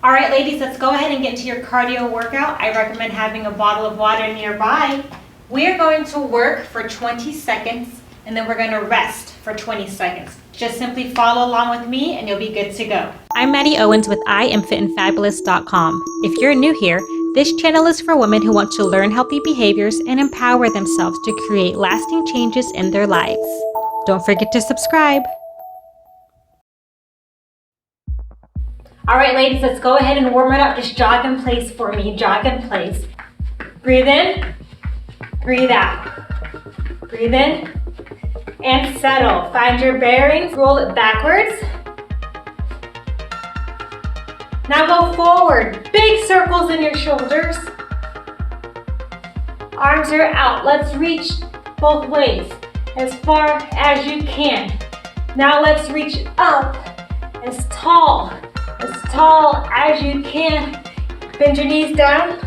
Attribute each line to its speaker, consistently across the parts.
Speaker 1: All right, ladies, let's go ahead and get into your cardio workout. I recommend having a bottle of water nearby. We're going to work for 20 seconds, and then we're going to rest for 20 seconds. Just simply follow along with me, and you'll be good to go. I'm Maddy Owens with IamFitandFabulous.com. If you're new here, this channel is for women who want to learn healthy behaviors and empower themselves to create lasting changes in their lives. Don't forget to subscribe. All right, ladies, let's go ahead and warm it up. Just jog in place for me. Jog in place. Breathe in, breathe out. Breathe in and settle. Find your bearings. Roll it backwards. Now go forward. Big circles in your shoulders. Arms are out. Let's reach both ways as far as you can. Now let's reach up as tall as you can. Bend your knees down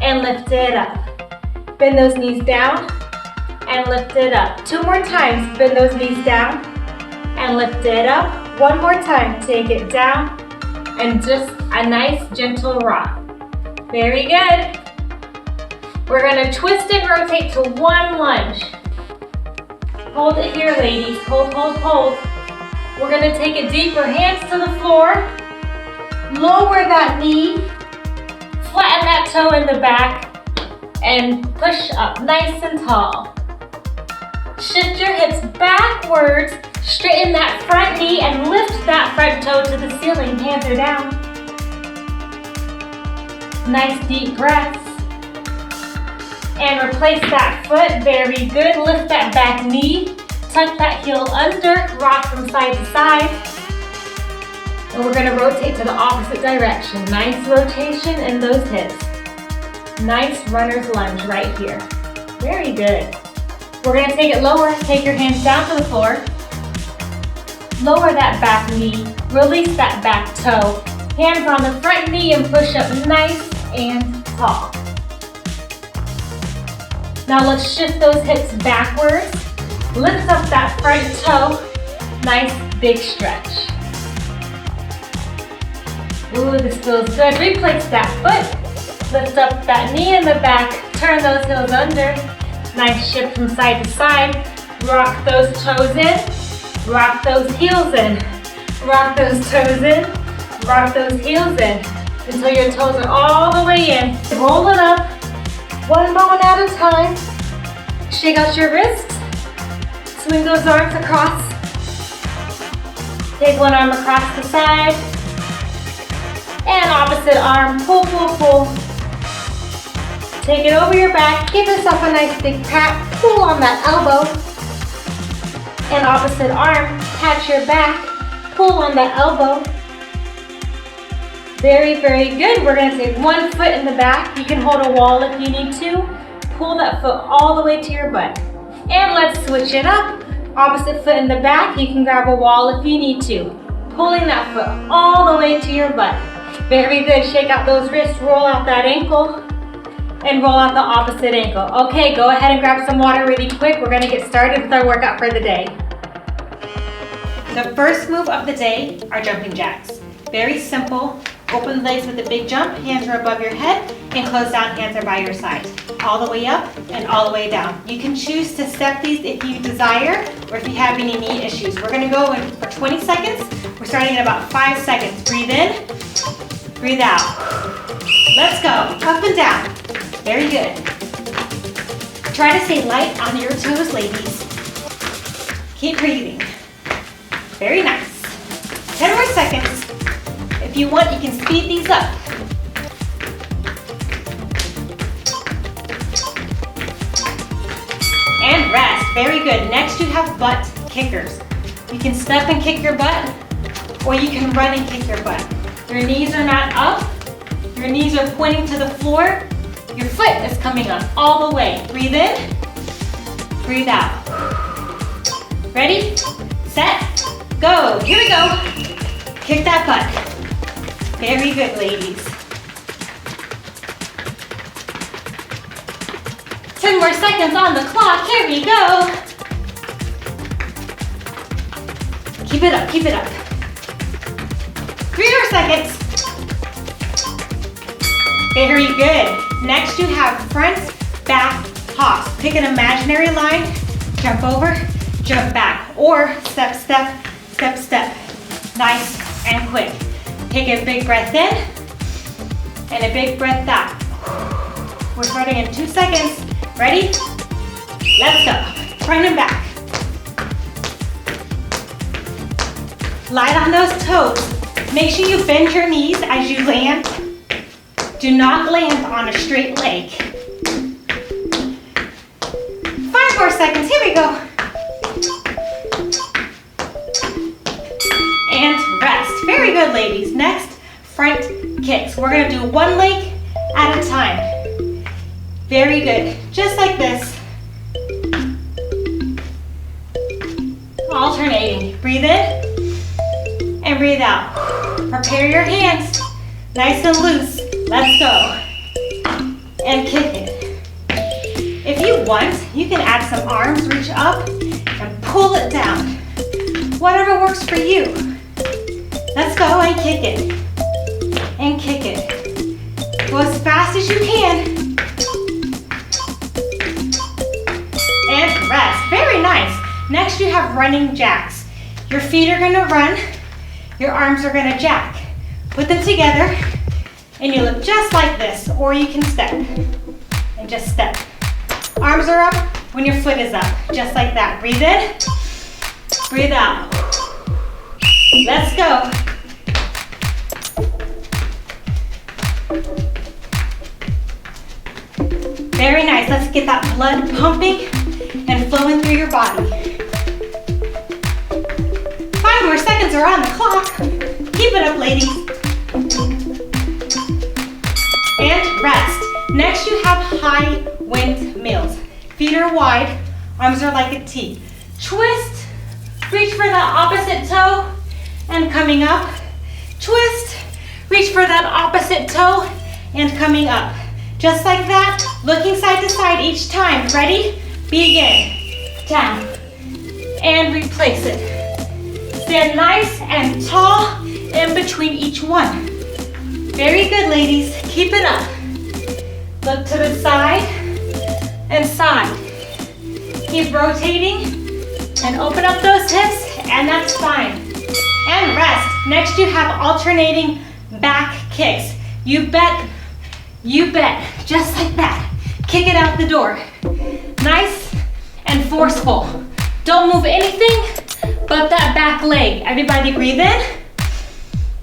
Speaker 1: and lift it up. Bend those knees down and lift it up. 2 more times. Bend those knees down and lift it up. 1 more time. Take it down and just a nice gentle rock. Very good. We're going to twist and rotate to 1 lunge. Hold it here, ladies. Hold, hold, hold. We're going to take it deeper. Hands to the floor. Lower that knee. Flatten that toe in the back. And push up nice and tall. Shift your hips backwards. Straighten that front knee and lift that front toe to the ceiling. Hands are down. Nice deep breaths. And replace that foot. Very good. Lift that back knee. Tuck that heel under. Rock from side to side. And we're going to rotate to the opposite direction. Nice rotation in those hips. Nice runner's lunge right here. Very good. We're going to take it lower. Take your hands down to the floor. Lower that back knee. Release that back toe. Hands on the front knee and push up nice and tall. Now let's shift those hips backwards. Lift up that front toe. Nice big stretch. Ooh, this feels good. Replace that foot. Lift up that knee in the back. Turn those heels under. Nice shift from side to side. Rock those toes in. Rock those heels in. Rock those toes in. Rock those heels in. Until your toes are all the way in. Roll it up. 1 bone at a time. Shake out your wrists. Swing those arms across. Take 1 arm across the side. And opposite arm. Pull, pull, pull. Take it over your back. Give yourself a nice big pat. Pull on that elbow. And opposite arm. Pat your back. Pull on that elbow. Very, very good. We're going to take 1 foot in the back. You can hold a wall if you need to. Pull that foot all the way to your butt. And let's switch it up. Opposite foot in the back. You can grab a wall if you need to. Pulling that foot all the way to your butt. Very good. Shake out those wrists. Roll out that ankle. And roll out the opposite ankle. Okay, go ahead and grab some water really quick. We're going to get started with our workout for the day. The first move of the day are jumping jacks. Very simple. Open the legs with a big jump. Hands are above your head. And close down. Hands are by your side. All the way up and all the way down. You can choose to step these if you desire or if you have any knee issues. We're going to go in for 20 seconds. We're starting in about 5 seconds. Breathe in. Breathe out. Let's go. Up and down. Very good. Try to stay light on your toes, ladies. Keep breathing. Very nice. 10 more seconds. If you want, you can speed these up. And rest. Very good. Next, you have butt kickers. You can step and kick your butt, or you can run and kick your butt. Your knees are not up. Your knees are pointing to the floor. Your foot is coming up all the way. Breathe in. Breathe out. Ready? Set. Go. Here we go. Kick that butt. Very good, ladies. 10 more seconds on the clock. Here we go. Keep it up, keep it up. 3 more seconds. Very good. Next you have front, back, hops. Pick an imaginary line, jump over, jump back, or step, step, step, step. Nice and quick. Take a big breath in and a big breath out. We're starting in 2 seconds. Ready? Let's go. Front and back. Light on those toes. Make sure you bend your knees as you land. Do not land on a straight leg. 5 more seconds. Here we go. And rest. Very good, ladies. Next, front kicks. We're going to do one leg at a time. Very good. Just like this. Alternating. Breathe in and breathe out. Prepare your hands. Nice and loose. Let's go. And kick it. If you want, you can add some arms, reach up and pull it down. Whatever works for you. Let's go and kick it. And kick it. Go as fast as you can. And rest. Very nice. Next you have running jacks. Your feet are gonna run. Your arms are gonna jack. Put them together and you look just like this, or you can step and just step. Arms are up when your foot is up, just like that. Breathe in, breathe out. Let's go. Very nice. Let's get that blood pumping and flowing through your body. 5 more seconds are on the clock. Keep it up, ladies. And rest. Next you have high windmills. Feet are wide, arms are like a T. Twist, reach for that opposite toe and coming up. Twist, reach for that opposite toe and coming up. Just like that, looking side to side each time. Ready? Begin. Down. And replace it. Stand nice and tall in between each one. Very good, ladies. Keep it up. Look to the side and side. Keep rotating and open up those hips and that spine. And rest. Next you have alternating back kicks. You bet, just like that. Kick it out the door. Nice and forceful. Don't move anything but that back leg. Everybody breathe in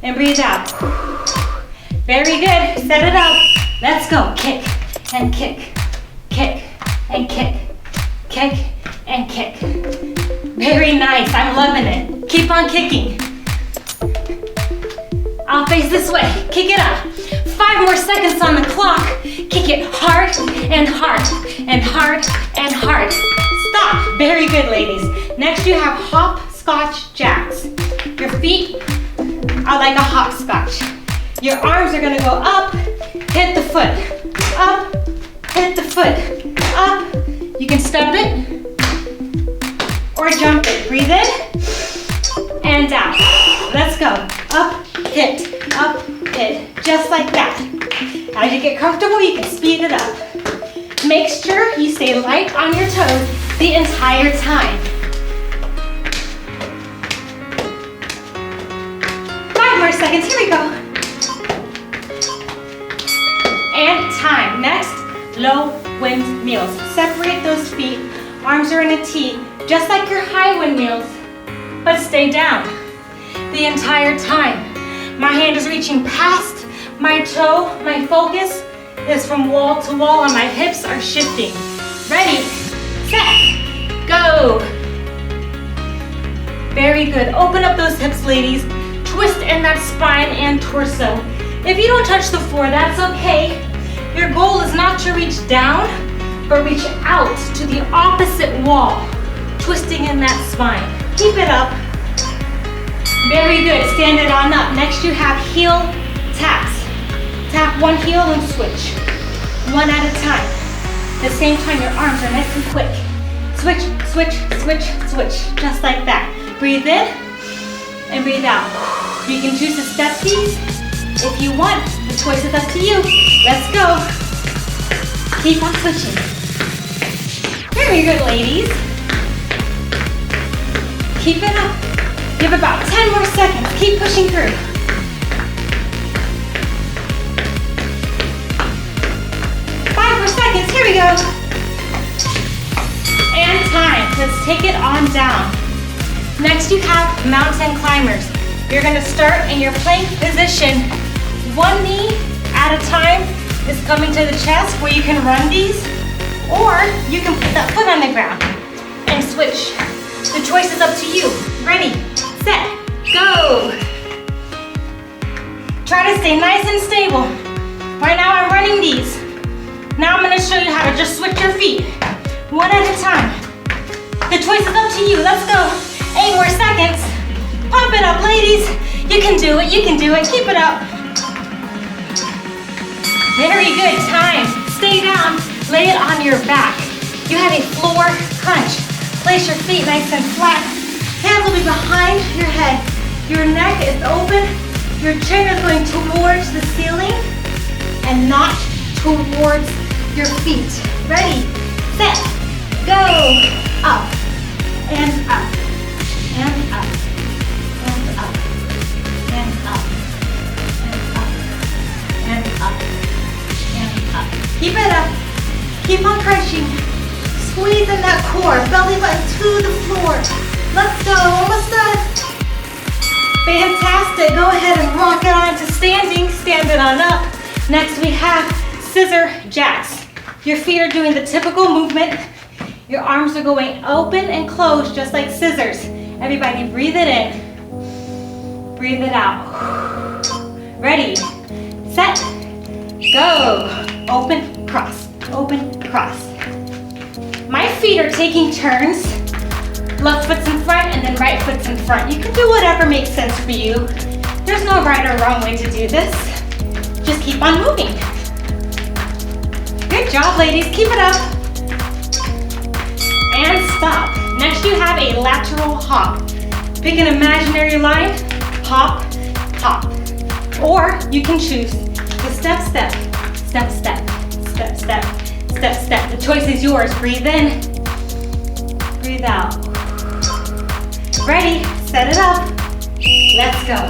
Speaker 1: and breathe out. Very good. Set it up. Let's go. Kick and kick. Kick and kick. Kick and kick. Very nice. I'm loving it. Keep on kicking. I'll face this way. Kick it up. 5 more seconds on the clock. Kick it hard and hard and hard and hard. Stop. Very good, ladies. Next you have hopscotch jacks. Your feet are like a hopscotch. Your arms are gonna go up, hit the foot, up, hit the foot, up. You can step it or jump it. Breathe in and down. Let's go. Up, hit, just like that. As you get comfortable, you can speed it up. Make sure you stay light on your toes the entire time. 5 more seconds, here we go. And time. Next, low windmills. Separate those feet. Arms are in a T, just like your high windmills, but stay down the entire time. My hand is reaching past my toe. My focus is from wall to wall and my hips are shifting. Ready, set, go. Very good. Open up those hips, ladies. Twist in that spine and torso. If you don't touch the floor, that's okay. Your goal is not to reach down, but reach out to the opposite wall, twisting in that spine. Keep it up. Very good. Stand it on up. Next you have heel taps. Tap one heel and switch. One at a time. At the same time, your arms are nice and quick. Switch, switch, switch, switch. Just like that. Breathe in and breathe out. You can choose to step these if you want. The The choice is up to you. Let's go. Keep on pushing. Very good, ladies. Keep it up. Give about 10 more seconds. Keep pushing through. 5 more seconds. Here we go. And time. Let's take it on down. Next, you have mountain climbers. You're going to start in your plank position. One knee at a time is coming to the chest where you can run these, or you can put that foot on the ground and switch. The choice is up to you. Ready, set, go. Try to stay nice and stable. Right now I'm running these. Now I'm going to show you how to just switch your feet, one at a time. The choice is up to you. Let's go. 8 more seconds. Pump it up, ladies. You can do it. You can do it. Keep it up. Very good. Time. Stay down. Lay it on your back. You have a floor crunch. Place your feet nice and flat. Hands will be behind your head. Your neck is open. Your chin is going towards the ceiling and not towards your feet. Ready, set, go. Up and up and up and up and up and up and up and up. Keep it up. Keep on crunching. Squeeze in that core. Belly button to the floor. Let's go. Almost done. Fantastic. Go ahead and rock it on to standing. Stand it on up. Next we have scissor jacks. Your feet are doing the typical movement. Your arms are going open and closed just like scissors. Everybody breathe it in. Breathe it out. Ready, set, go. Open, cross, open, cross. My feet are taking turns. Left foot's in front and then right foot's in front. You can do whatever makes sense for you. There's no right or wrong way to do this. Just keep on moving. Good job, ladies. Keep it up. And stop. Next, you have a lateral hop. Pick an imaginary line, hop, hop. Or you can choose to step, step, step, step, step, step, step, step. The choice is yours. Breathe in, breathe out. Ready, set it up. Let's go.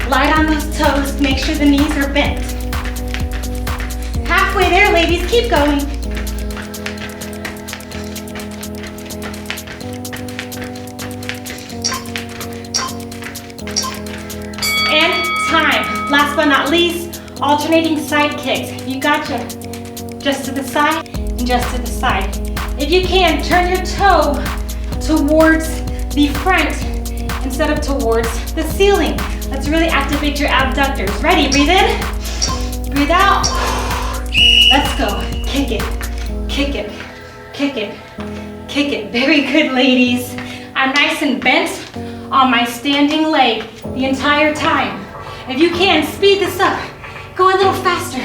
Speaker 1: Light on those toes, make sure the knees are bent. Halfway there, ladies, keep going. And time. Last but not least, alternating side kicks. You gotcha. Just to the side and just to the side. If you can, turn your toe towards the front instead of towards the ceiling. Let's really activate your abductors. Ready, breathe in, breathe out. Let's go. Kick it, kick it, kick it, kick it. Very good, ladies. I'm nice and bent on my standing leg the entire time. If you can, speed this up. Go a little faster.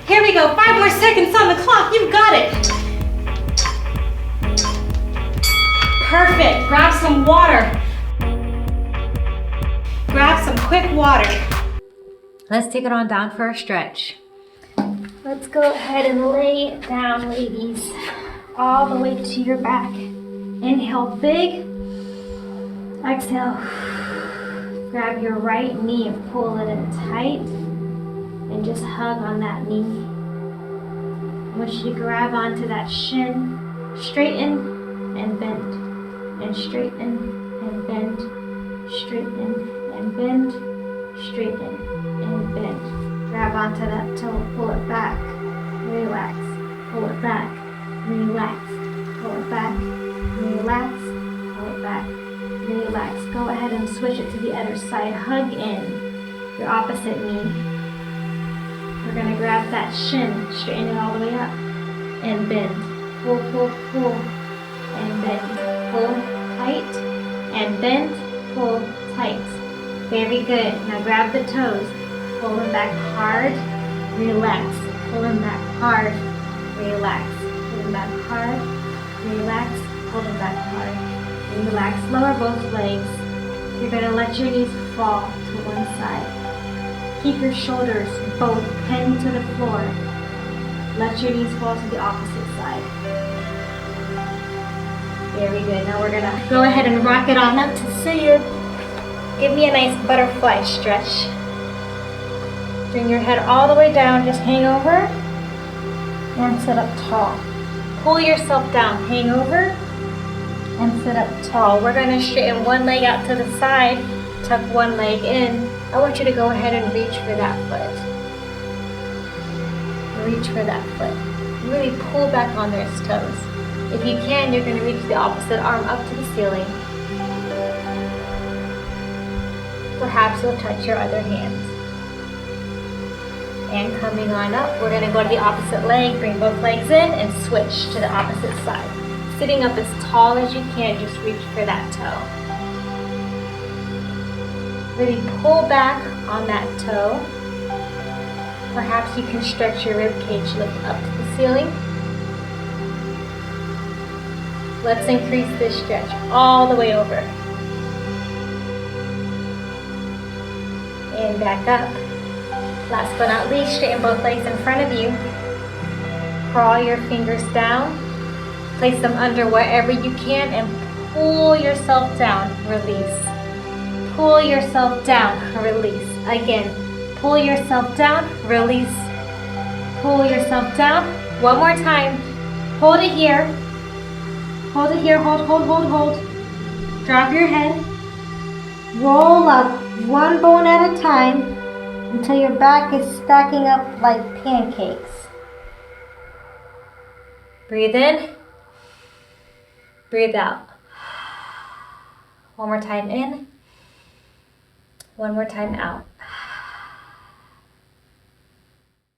Speaker 1: Here we go. 5 more seconds on the clock. You've got it. Perfect. Grab some water. Grab some quick water. Let's take it on down for a stretch. Let's go ahead and lay it down, ladies. All the way to your back. Inhale big. Exhale. Grab your right knee and pull it in tight. And just hug on that knee. I want you to grab onto that shin. Straighten and bend. And straighten and bend. Straighten and bend, straighten and bend. Grab onto that toe, pull it back, relax, pull it back, relax, pull it back, relax, pull it back, relax. Go ahead and switch it to the other side. Hug in your opposite knee. We're gonna grab that shin, straighten it all the way up, and bend. Pull, pull, pull, and bend. Pull tight, and bend, pull tight. Very good. Now grab the toes. Pull them back hard. Relax. Pull them back hard. Relax. Pull them back hard. Relax. Pull them back hard. Relax. Lower both legs. You're going to let your knees fall to one side. Keep your shoulders both pinned to the floor. Let your knees fall to the opposite side. Very good. Now we're going to go ahead and rock it on up to sit. Give me a nice butterfly stretch. Bring your head all the way down. Just hang over and sit up tall. Pull yourself down. Hang over and sit up tall. We're going to straighten one leg out to the side. Tuck one leg in. I want you to go ahead and reach for that foot. Reach for that foot. Really pull back on those toes. If you can, you're going to reach the opposite arm up to the ceiling. Perhaps you'll touch your other hand. And coming on up, we're going to go to the opposite leg. Bring both legs in and switch to the opposite side. Sitting up as tall as you can, just reach for that toe. Really pull back on that toe. Perhaps you can stretch your rib cage, lift up to the ceiling. Let's increase this stretch all the way over. And back up. Last but not least, straighten both legs in front of you. Crawl your fingers down. Place them under wherever you can and pull yourself down. Release. Pull yourself down. Release. Again. Pull yourself down. Release. Pull yourself down. One more time. Hold it here. Hold it here. Hold, hold, hold, hold. Drop your head. Roll up one bone at a time until your back is stacking up like pancakes. Breathe in. Breathe out. One more time in. One more time out.